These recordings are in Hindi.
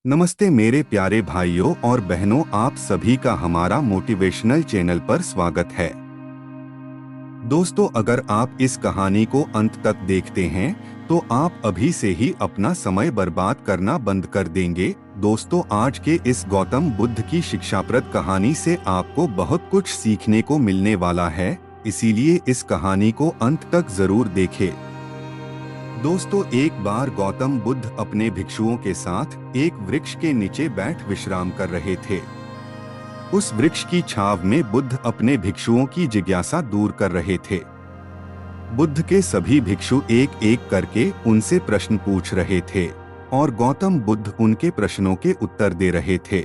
नमस्ते मेरे प्यारे भाइयों और बहनों, आप सभी का हमारा मोटिवेशनल चैनल पर स्वागत है। दोस्तों, अगर आप इस कहानी को अंत तक देखते हैं तो आप अभी से ही अपना समय बर्बाद करना बंद कर देंगे। दोस्तों, आज के इस गौतम बुद्ध की शिक्षाप्रद कहानी से आपको बहुत कुछ सीखने को मिलने वाला है, इसीलिए इस कहानी को अंत तक जरूर देखें। दोस्तों, एक बार गौतम बुद्ध अपने भिक्षुओं के साथ एक वृक्ष के नीचे बैठ विश्राम कर रहे थे। उस वृक्ष की छांव में बुद्ध अपने भिक्षुओं की जिज्ञासा दूर कर रहे थे। बुद्ध के सभी भिक्षु एक एक करके उनसे प्रश्न पूछ रहे थे और गौतम बुद्ध उनके प्रश्नों के उत्तर दे रहे थे।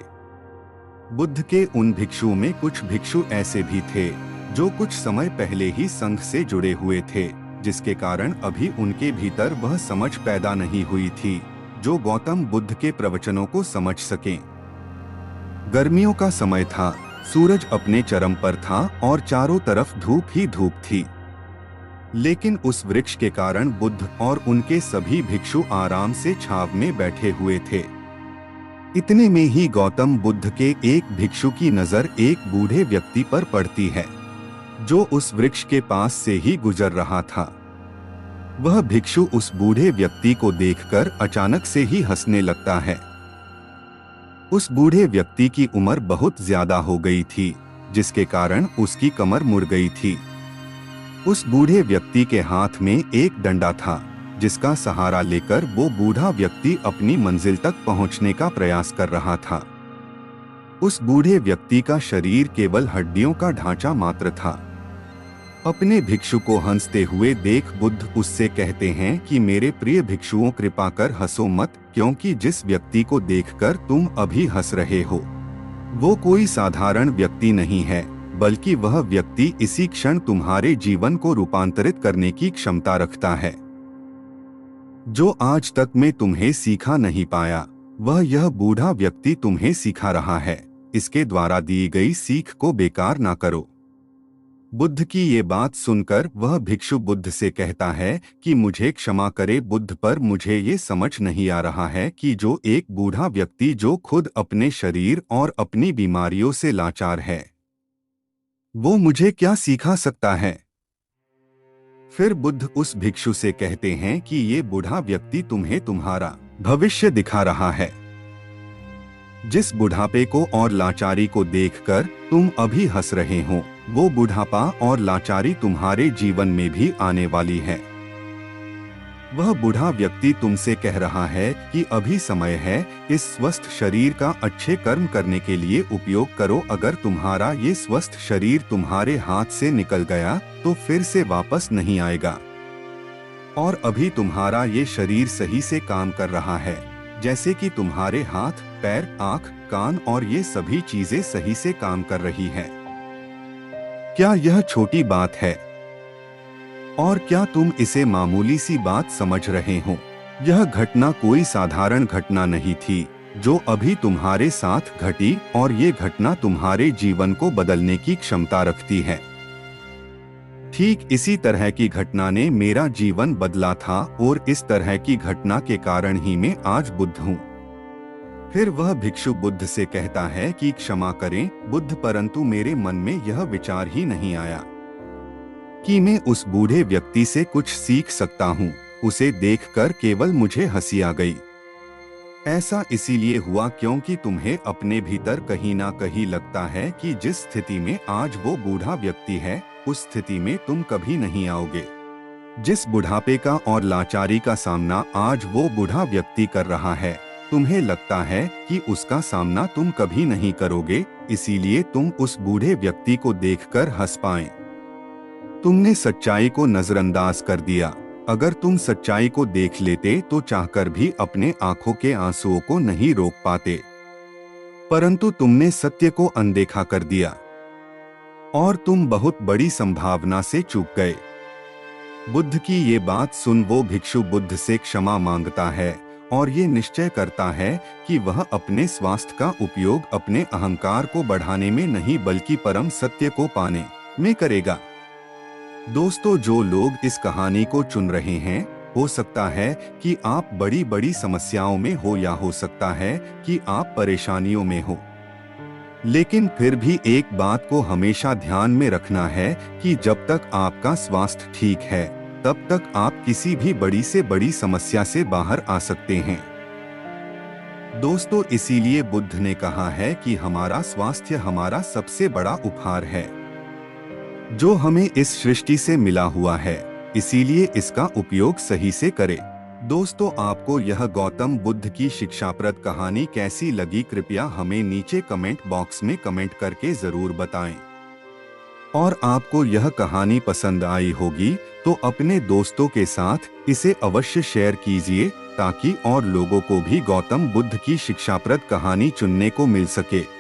बुद्ध के उन भिक्षुओं में कुछ भिक्षु ऐसे भी थे जो कुछ समय पहले ही संघ से जुड़े हुए थे, जिसके कारण अभी उनके भीतर वह समझ पैदा नहीं हुई थी जो गौतम बुद्ध के प्रवचनों को समझ सकें। गर्मियों का समय था, सूरज अपने चरम पर था और चारों तरफ धूप ही धूप थी। लेकिन उस वृक्ष के कारण बुद्ध और उनके सभी भिक्षु आराम से छांव में बैठे हुए थे। इतने में ही गौतम बुद्ध के एक भिक्षु की नजर एक बूढ़े व्यक्ति पर पड़ती है जो उस वृक्ष के पास से ही गुजर रहा था। वह भिक्षु उस बूढ़े व्यक्ति को देखकर अचानक से ही हंसने लगता है। उस बूढ़े व्यक्ति की उम्र बहुत ज्यादा हो गई थी, जिसके कारण उसकी कमर मुड़ गई थी। उस बूढ़े व्यक्ति के हाथ में एक डंडा था, जिसका सहारा लेकर वो बूढ़ा व्यक्ति अपनी मंजिल तक पहुंचने का प्रयास कर रहा था। उस बूढ़े व्यक्ति का शरीर केवल हड्डियों का ढांचा मात्र था। अपने भिक्षु को हंसते हुए देख बुद्ध उससे कहते हैं कि मेरे प्रिय भिक्षुओं, कृपा कर हंसो मत, क्योंकि जिस व्यक्ति को देखकर तुम अभी हंस रहे हो वो कोई साधारण व्यक्ति नहीं है, बल्कि वह व्यक्ति इसी क्षण तुम्हारे जीवन को रूपांतरित करने की क्षमता रखता है। जो आज तक मैं तुम्हें सिखा नहीं पाया, वह यह बूढ़ा व्यक्ति तुम्हें सिखा रहा है। इसके द्वारा दी गई सीख को बेकार ना करो। बुद्ध की ये बात सुनकर वह भिक्षु बुद्ध से कहता है कि मुझे क्षमा करे बुद्ध, पर मुझे ये समझ नहीं आ रहा है कि जो एक बूढ़ा व्यक्ति जो खुद अपने शरीर और अपनी बीमारियों से लाचार है, वो मुझे क्या सिखा सकता है। फिर बुद्ध उस भिक्षु से कहते हैं कि ये बूढ़ा व्यक्ति तुम्हें तुम्हारा भविष्य दिखा रहा है। जिस बुढ़ापे को और लाचारी को देखकर तुम अभी हंस रहे हो, वो बुढ़ापा और लाचारी तुम्हारे जीवन में भी आने वाली है। वह बूढ़ा व्यक्ति तुमसे कह रहा है कि अभी समय है, इस स्वस्थ शरीर का अच्छे कर्म करने के लिए उपयोग करो। अगर तुम्हारा ये स्वस्थ शरीर तुम्हारे हाथ से निकल गया तो फिर से वापस नहीं आएगा। और अभी तुम्हारा ये शरीर सही से काम कर रहा है, जैसे कि तुम्हारे हाथ, पैर, आँख, कान और ये सभी चीजें सही से काम कर रही है। क्या यह छोटी बात है? और क्या तुम इसे मामूली सी बात समझ रहे हो? यह घटना कोई साधारण घटना नहीं थी जो अभी तुम्हारे साथ घटी, और ये घटना तुम्हारे जीवन को बदलने की क्षमता रखती है। ठीक इसी तरह की घटना ने मेरा जीवन बदला था, और इस तरह की घटना के कारण ही मैं आज बुद्ध हूँ। फिर वह भिक्षु बुद्ध से कहता है कि क्षमा करें बुद्ध, परंतु मेरे मन में यह विचार ही नहीं आया कि मैं उस बूढ़े व्यक्ति से कुछ सीख सकता हूँ। उसे देखकर केवल मुझे हंसी आ गई। ऐसा इसीलिए हुआ क्योंकि तुम्हें अपने भीतर कहीं ना कहीं लगता है कि जिस स्थिति में आज वो बूढ़ा व्यक्ति है, उस स्थिति में तुम कभी नहीं आओगे। जिस बुढ़ापे का और लाचारी का सामना आज वो बूढ़ा व्यक्ति कर रहा है, तुम्हें लगता है कि उसका सामना तुम कभी नहीं करोगे, इसीलिए तुम उस बूढ़े व्यक्ति को देखकर हंस पाए। तुमने सच्चाई को नजरअंदाज कर दिया। अगर तुम सच्चाई को देख लेते तो चाहकर भी अपने आंखों के आंसुओं को नहीं रोक पाते, परंतु तुमने सत्य को अनदेखा कर दिया और तुम बहुत बड़ी संभावना से चूक गए। बुद्ध की ये बात सुन वो भिक्षु बुद्ध से क्षमा मांगता है और ये निश्चय करता है कि वह अपने स्वास्थ्य का उपयोग अपने अहंकार को बढ़ाने में नहीं, बल्कि परम सत्य को पाने में करेगा। दोस्तों, जो लोग इस कहानी को चुन रहे हैं हो सकता है कि आप बड़ी बड़ी समस्याओं में हो या हो सकता है कि आप परेशानियों में हो। लेकिन फिर भी एक बात को हमेशा ध्यान में रखना है कि जब तक आपका स्वास्थ्य ठीक है, तब तक आप किसी भी बड़ी से बड़ी समस्या से बाहर आ सकते हैं। दोस्तों, इसीलिए बुद्ध ने कहा है कि हमारा स्वास्थ्य हमारा सबसे बड़ा उपहार है जो हमें इस सृष्टि से मिला हुआ है, इसीलिए इसका उपयोग सही से करें। दोस्तों, आपको यह गौतम बुद्ध की शिक्षाप्रद कहानी कैसी लगी, कृपया हमें नीचे कमेंट बॉक्स में कमेंट करके जरूर बताएं। और आपको यह कहानी पसंद आई होगी तो अपने दोस्तों के साथ इसे अवश्य शेयर कीजिए ताकि और लोगों को भी गौतम बुद्ध की शिक्षाप्रद कहानी चुनने को मिल सके।